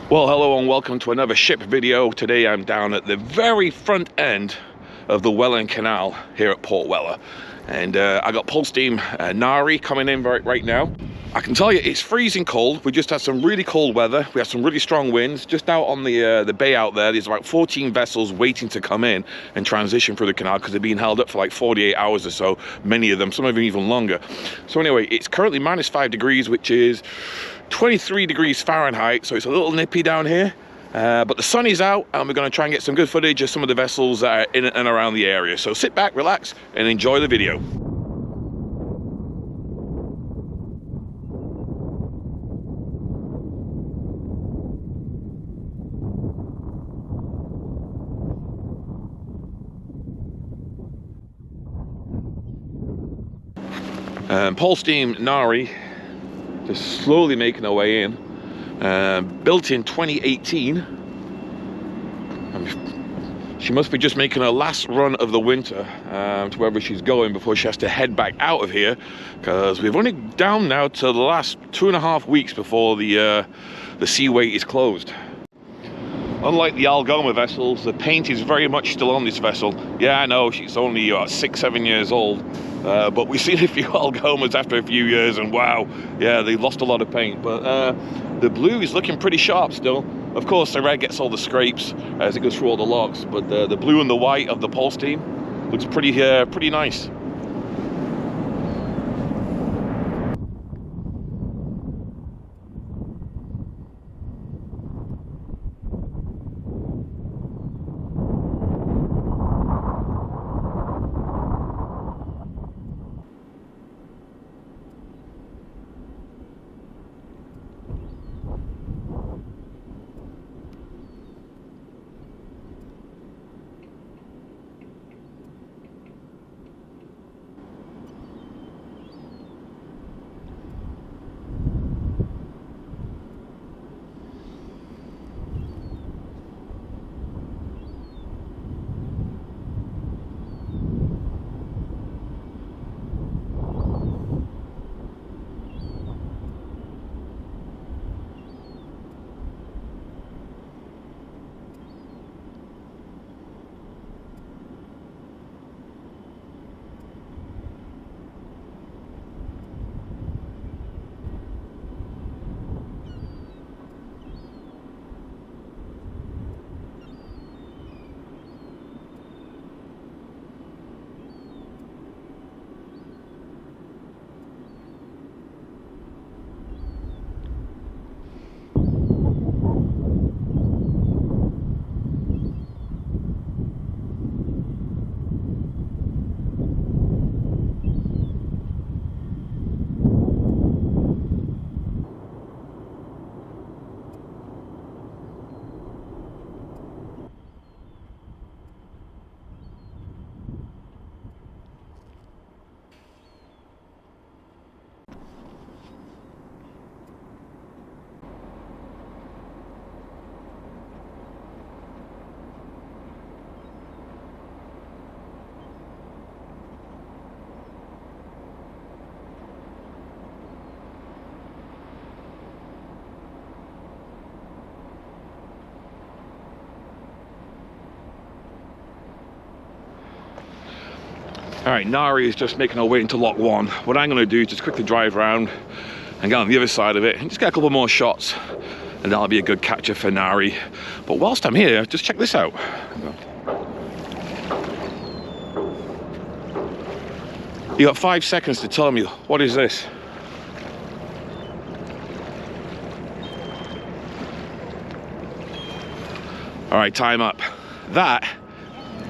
Well, hello and welcome to another ship video. Today I'm down at the very front end of the Welland Canal here at Port Weller. And I got Polsteam Narie coming in right now. I can tell you it's freezing cold. We just had some really cold weather. We had some really strong winds. Just out on the bay out there's about 14 vessels waiting to come in and transition through the canal because they're being held up for like 48 hours or so, many of them, some of them even longer. So anyway, it's currently -5 degrees, which is 23 degrees Fahrenheit, so it's a little nippy down here. But the sun is out and we're going to try and get some good footage of some of the vessels that are in and around the area. So sit back, relax and enjoy the video. Polsteam Narie just slowly making her way in. Built in 2018. She must be just making her last run of the winter to wherever she's going before she has to head back out of here, because we've only down now to the last 2.5 weeks before the seaway is closed. Unlike the Algoma vessels, the paint is very much still on this vessel. Yeah, I know she's only 6-7 years old, but we've seen a few Algomas after a few years and wow, yeah, they've lost a lot of paint. But the blue is looking pretty sharp still. Of course, the red gets all the scrapes as it goes through all the locks, but the blue and the white of the Polsteam looks pretty nice. All right, Narie is just making her way into lock 1. What I'm going to do is just quickly drive around and get on the other side of it and just get a couple more shots, and that'll be a good catcher for Narie. But whilst I'm here, just check this out. You got 5 seconds to tell me, what is this? All right, time up. That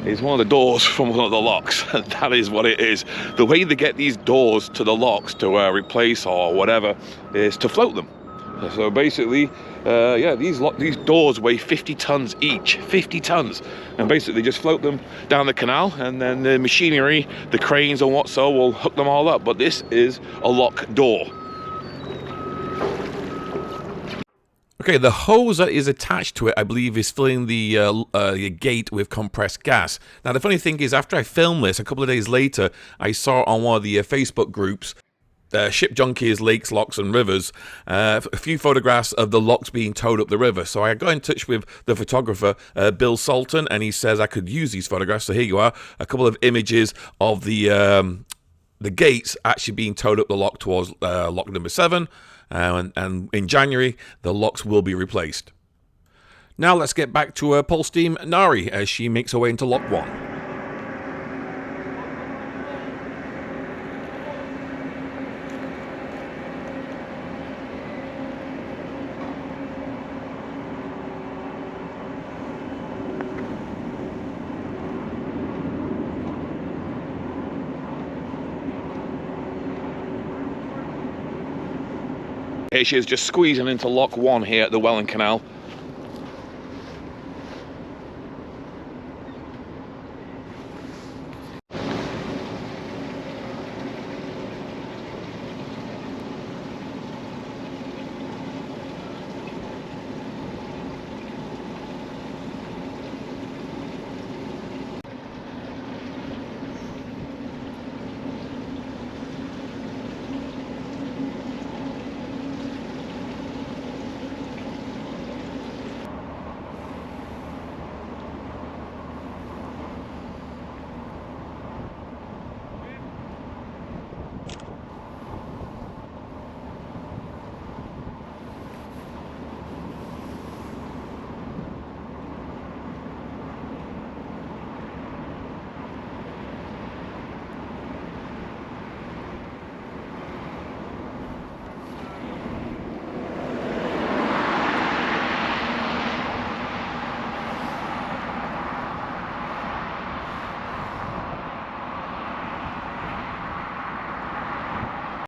is one of the doors from one of the locks. That is what it is. The way they get these doors to the locks to replace or whatever is to float them. So basically, yeah, these doors weigh 50 tons each, 50 tons. And basically just float them down the canal, and then the machinery, the cranes and what so will hook them all up. But this is a lock door. Okay, the hose that is attached to it, I believe, is filling the gate with compressed gas. Now, the funny thing is, after I filmed this, a couple of days later, I saw on one of the Facebook groups ship junkies, lakes, locks, and rivers, a few photographs of the locks being towed up the river. So I got in touch with the photographer, Bill Salton, and he says I could use these photographs. So here you are, a couple of images of the gates actually being towed up the lock towards lock number 7, and in January, the locks will be replaced. Now let's get back to Polsteam Narie as she makes her way into lock 1. Here she is, just squeezing into lock 1 here at the Welland Canal.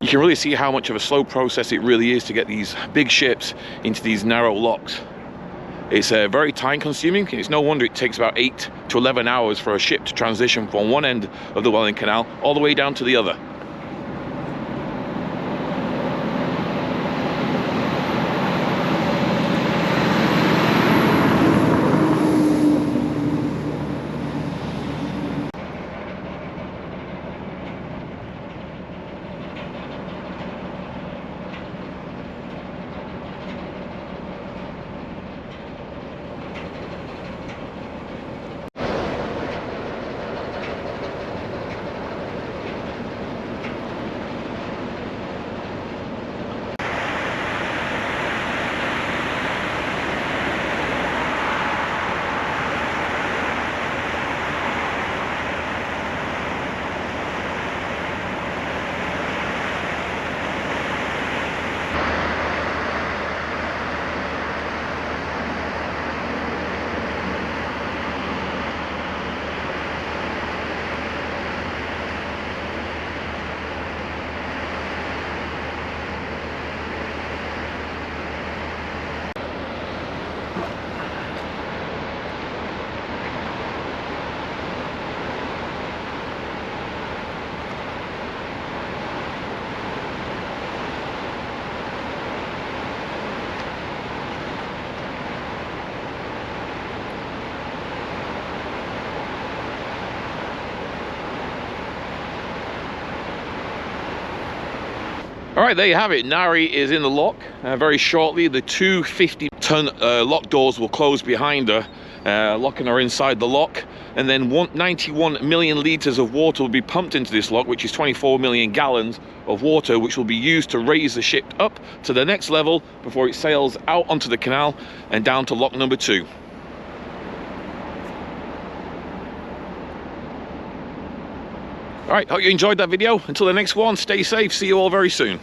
You can really see how much of a slow process it really is to get these big ships into these narrow locks. It's very time consuming. It's no wonder it takes about 8 to 11 hours for a ship to transition from one end of the Welland Canal all the way down to the other. All right, there you have it. Narie is in the lock. Very shortly, the two 50-ton lock doors will close behind her, locking her inside the lock. And then 91 million litres of water will be pumped into this lock, which is 24 million gallons of water, which will be used to raise the ship up to the next level before it sails out onto the canal and down to lock number 2. All right, hope you enjoyed that video. Until the next one, stay safe. See you all very soon.